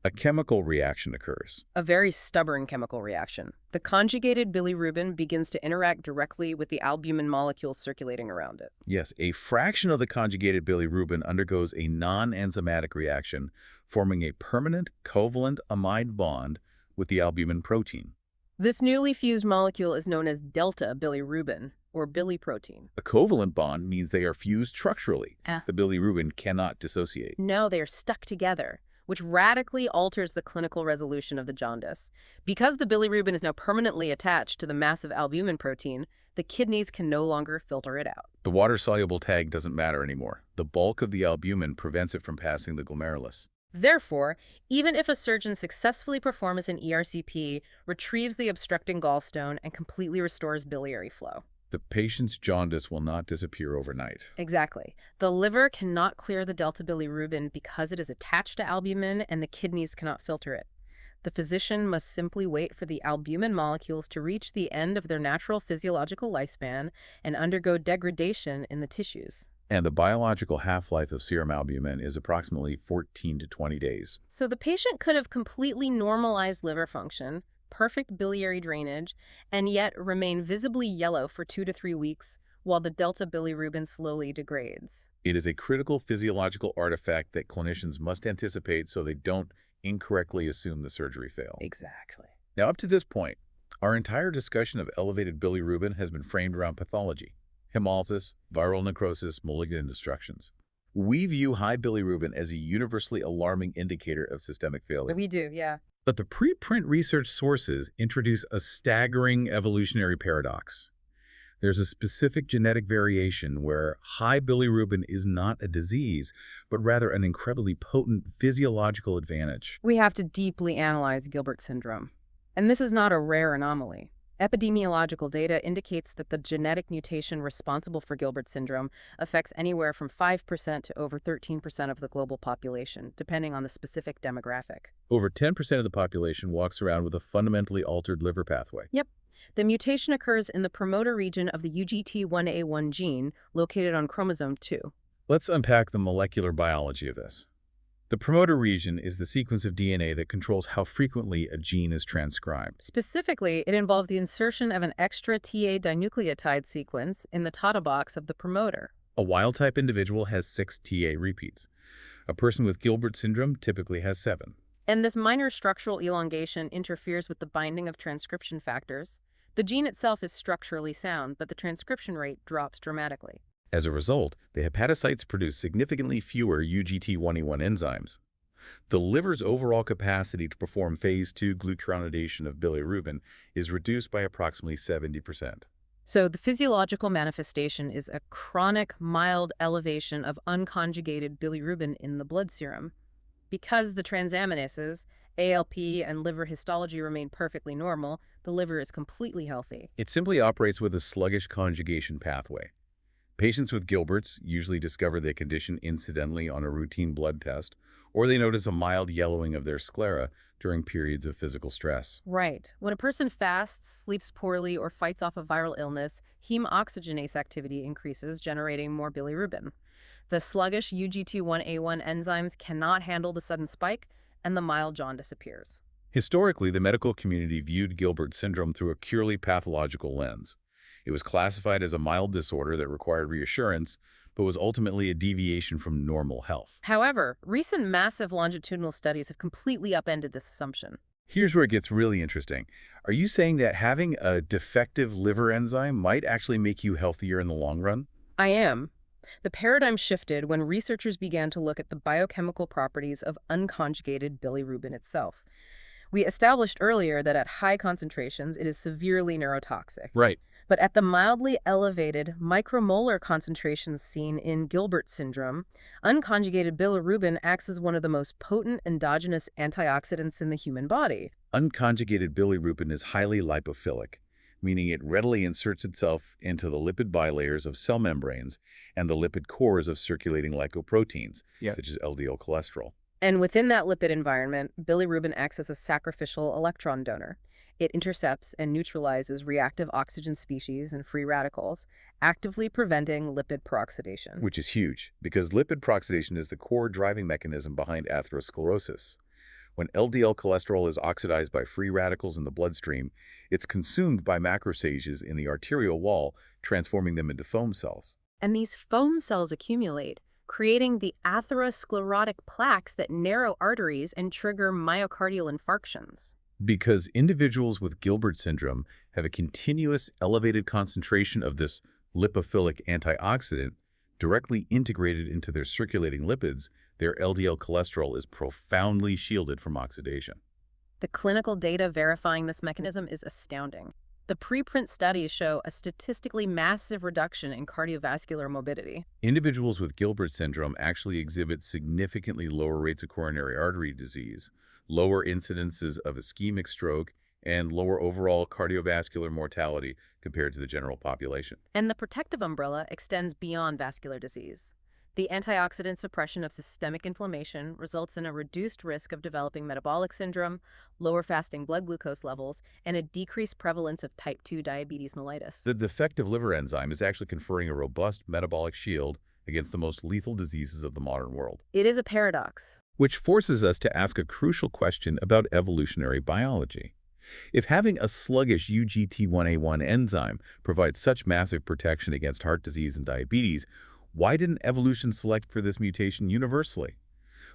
a chemical reaction occurs. A very stubborn chemical reaction. The conjugated bilirubin begins to interact directly with the albumin molecules circulating around it. Yes, a fraction of the conjugated bilirubin undergoes a non-enzymatic reaction, forming a permanent covalent amide bond with the albumin protein. This newly fused molecule is known as delta bilirubin, or biliprotein. A covalent bond means they are fused structurally. Ah. The bilirubin cannot dissociate. No, they are stuck together, which radically alters the clinical resolution of the jaundice. Because the bilirubin is now permanently attached to the massive albumin protein, the kidneys can no longer filter it out. The water-soluble tag doesn't matter anymore. The bulk of the albumin prevents it from passing the glomerulus. Therefore, even if a surgeon successfully performs an ERCP, retrieves the obstructing gallstone, and completely restores biliary flow. The patient's jaundice will not disappear overnight. Exactly. The liver cannot clear the delta bilirubin because it is attached to albumin and the kidneys cannot filter it. The physician must simply wait for the albumin molecules to reach the end of their natural physiological lifespan and undergo degradation in the tissues. And the biological half-life of serum albumin is approximately 14 to 20 days. So the patient could have completely normalized liver function, perfect biliary drainage, and yet remain visibly yellow for 2 to 3 weeks while the delta bilirubin slowly degrades. It is a critical physiological artifact that clinicians must anticipate so they don't incorrectly assume the surgery failed. Exactly. Now, up to this point, our entire discussion of elevated bilirubin has been framed around pathology: hemolysis, viral necrosis, malignant destructions. We view high bilirubin as a universally alarming indicator of systemic failure. We do, yeah. But the preprint research sources introduce a staggering evolutionary paradox. There's a specific genetic variation where high bilirubin is not a disease, but rather an incredibly potent physiological advantage. We have to deeply analyze Gilbert syndrome. And this is not a rare anomaly. Epidemiological data indicates that the genetic mutation responsible for Gilbert syndrome affects anywhere from 5% to over 13% of the global population, depending on the specific demographic. Over 10% of the population walks around with a fundamentally altered liver pathway. Yep. The mutation occurs in the promoter region of the UGT1A1 gene, located on chromosome 2. Let's unpack the molecular biology of this. The promoter region is the sequence of DNA that controls how frequently a gene is transcribed. Specifically, it involves the insertion of an extra TA dinucleotide sequence in the TATA box of the promoter. A wild-type individual has 6 TA repeats. A person with Gilbert syndrome typically has 7. And this minor structural elongation interferes with the binding of transcription factors. The gene itself is structurally sound, but the transcription rate drops dramatically. As a result, the hepatocytes produce significantly fewer UGT1A1 enzymes. The liver's overall capacity to perform phase 2 glucuronidation of bilirubin is reduced by approximately 70%. So the physiological manifestation is a chronic, mild elevation of unconjugated bilirubin in the blood serum. Because the transaminases, ALP, and liver histology remain perfectly normal, the liver is completely healthy. It simply operates with a sluggish conjugation pathway. Patients with Gilbert's usually discover their condition incidentally on a routine blood test, or they notice a mild yellowing of their sclera during periods of physical stress. Right. When a person fasts, sleeps poorly, or fights off a viral illness, heme oxygenase activity increases, generating more bilirubin. The sluggish UGT1A1 enzymes cannot handle the sudden spike, and the mild jaundice appears. Historically, the medical community viewed Gilbert syndrome through a purely pathological lens. It was classified as a mild disorder that required reassurance, but was ultimately a deviation from normal health. However, recent massive longitudinal studies have completely upended this assumption. Here's where it gets really interesting. Are you saying that having a defective liver enzyme might actually make you healthier in the long run? I am. The paradigm shifted when researchers began to look at the biochemical properties of unconjugated bilirubin itself. We established earlier that at high concentrations, it is severely neurotoxic. Right. But at the mildly elevated micromolar concentrations seen in Gilbert syndrome, unconjugated bilirubin acts as one of the most potent endogenous antioxidants in the human body. Unconjugated bilirubin is highly lipophilic, meaning it readily inserts itself into the lipid bilayers of cell membranes and the lipid cores of circulating lipoproteins, such as LDL cholesterol. And within that lipid environment, bilirubin acts as a sacrificial electron donor. It intercepts and neutralizes reactive oxygen species and free radicals, actively preventing lipid peroxidation. Which is huge, because lipid peroxidation is the core driving mechanism behind atherosclerosis. When LDL cholesterol is oxidized by free radicals in the bloodstream, it's consumed by macrophages in the arterial wall, transforming them into foam cells. And these foam cells accumulate, creating the atherosclerotic plaques that narrow arteries and trigger myocardial infarctions. Because individuals with Gilbert syndrome have a continuous elevated concentration of this lipophilic antioxidant directly integrated into their circulating lipids, their LDL cholesterol is profoundly shielded from oxidation. The clinical data verifying this mechanism is astounding. The preprint studies show a statistically massive reduction in cardiovascular morbidity. Individuals with Gilbert syndrome actually exhibit significantly lower rates of coronary artery disease, lower incidences of ischemic stroke, and lower overall cardiovascular mortality compared to the general population. And the protective umbrella extends beyond vascular disease. The antioxidant suppression of systemic inflammation results in a reduced risk of developing metabolic syndrome, lower fasting blood glucose levels, and a decreased prevalence of type 2 diabetes mellitus. The defective liver enzyme is actually conferring a robust metabolic shield against the most lethal diseases of the modern world. It is a paradox. Which forces us to ask a crucial question about evolutionary biology. If having a sluggish UGT1A1 enzyme provides such massive protection against heart disease and diabetes, why didn't evolution select for this mutation universally?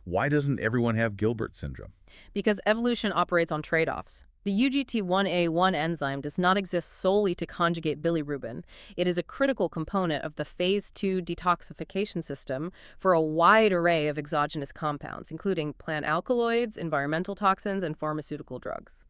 Why doesn't everyone have Gilbert syndrome? Because evolution operates on trade-offs. The UGT1A1 enzyme does not exist solely to conjugate bilirubin. It is a critical component of the phase 2 detoxification system for a wide array of exogenous compounds, including plant alkaloids, environmental toxins, and pharmaceutical drugs.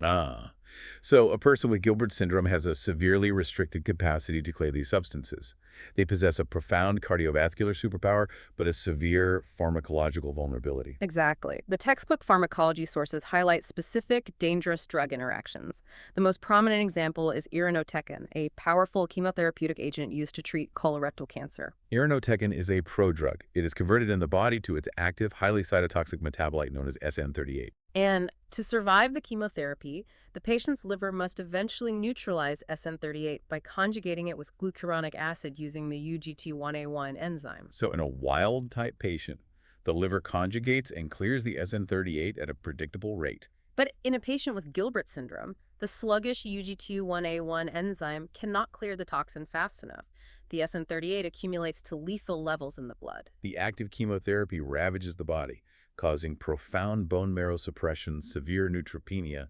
So a person with Gilbert syndrome has a severely restricted capacity to clear these substances. They possess a profound cardiovascular superpower, but a severe pharmacological vulnerability. Exactly. The textbook pharmacology sources highlight specific, dangerous drug interactions. The most prominent example is irinotecan, a powerful chemotherapeutic agent used to treat colorectal cancer. Irinotecan is a prodrug. It is converted in the body to its active, highly cytotoxic metabolite known as SN38. And to survive the chemotherapy, the patient's liver must eventually neutralize SN38 by conjugating it with glucuronic acid using the UGT1A1 enzyme. So in a wild-type patient, the liver conjugates and clears the SN38 at a predictable rate. But in a patient with Gilbert syndrome, the sluggish UGT1A1 enzyme cannot clear the toxin fast enough. The SN38 accumulates to lethal levels in the blood. The active chemotherapy ravages the body, causing profound bone marrow suppression, severe neutropenia,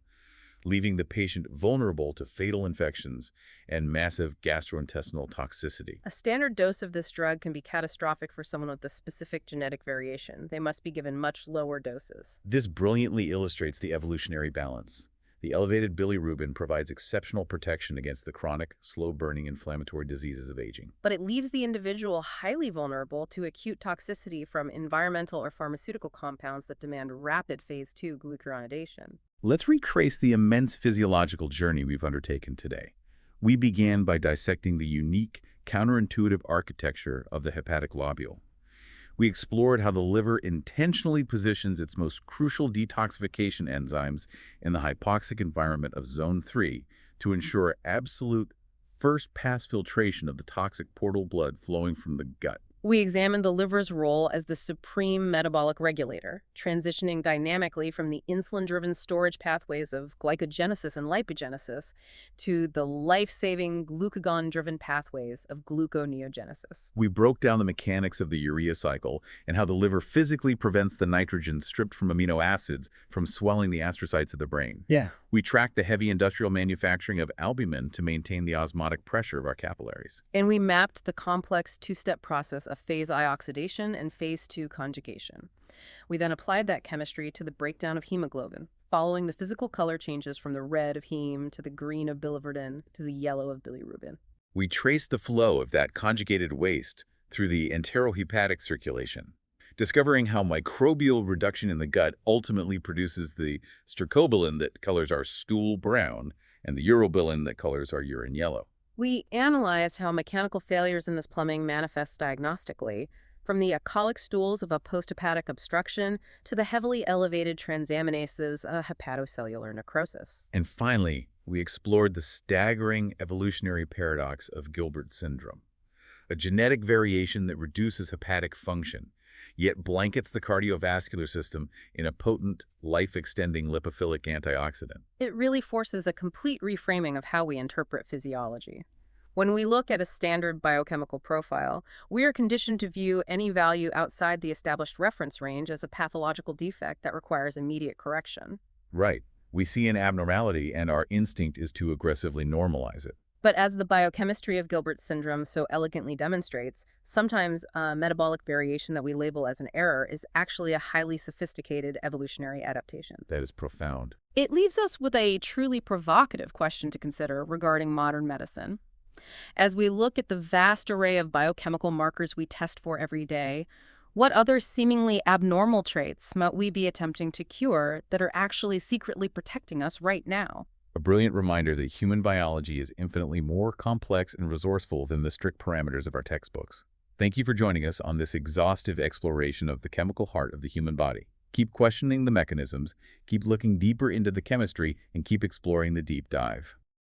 leaving the patient vulnerable to fatal infections and massive gastrointestinal toxicity. A standard dose of this drug can be catastrophic for someone with a specific genetic variation. They must be given much lower doses. This brilliantly illustrates the evolutionary balance. The elevated bilirubin provides exceptional protection against the chronic, slow-burning inflammatory diseases of aging. But it leaves the individual highly vulnerable to acute toxicity from environmental or pharmaceutical compounds that demand rapid phase 2 glucuronidation. Let's retrace the immense physiological journey we've undertaken today. We began by dissecting the unique, counterintuitive architecture of the hepatic lobule. We explored how the liver intentionally positions its most crucial detoxification enzymes in the hypoxic environment of zone 3 to ensure absolute first-pass filtration of the toxic portal blood flowing from the gut. We examined the liver's role as the supreme metabolic regulator, transitioning dynamically from the insulin-driven storage pathways of glycogenesis and lipogenesis to the life-saving glucagon-driven pathways of gluconeogenesis. We broke down the mechanics of the urea cycle and how the liver physically prevents the nitrogen stripped from amino acids from swelling the astrocytes of the brain. We tracked the heavy industrial manufacturing of albumin to maintain the osmotic pressure of our capillaries. And we mapped the complex two-step process of phase I oxidation and phase 2 conjugation. We then applied that chemistry to the breakdown of hemoglobin, following the physical color changes from the red of heme to the green of biliverdin to the yellow of bilirubin. We traced the flow of that conjugated waste through the enterohepatic circulation, discovering how microbial reduction in the gut ultimately produces the stercobilin that colors our stool brown and the urobilin that colors our urine yellow. We analyzed how mechanical failures in this plumbing manifest diagnostically, from the colic stools of a posthepatic obstruction to the heavily elevated transaminases of hepatocellular necrosis. And finally, we explored the staggering evolutionary paradox of Gilbert syndrome, a genetic variation that reduces hepatic function, yet blankets the cardiovascular system in a potent, life-extending lipophilic antioxidant. It really forces a complete reframing of how we interpret physiology. When we look at a standard biochemical profile, we are conditioned to view any value outside the established reference range as a pathological defect that requires immediate correction. Right. We see an abnormality and our instinct is to aggressively normalize it. But as the biochemistry of Gilbert's syndrome so elegantly demonstrates, sometimes a metabolic variation that we label as an error is actually a highly sophisticated evolutionary adaptation. That is profound. It leaves us with a truly provocative question to consider regarding modern medicine. As we look at the vast array of biochemical markers we test for every day, what other seemingly abnormal traits might we be attempting to cure that are actually secretly protecting us right now? A brilliant reminder that human biology is infinitely more complex and resourceful than the strict parameters of our textbooks. Thank you for joining us on this exhaustive exploration of the chemical heart of the human body. Keep questioning the mechanisms, keep looking deeper into the chemistry, and keep exploring the deep dive.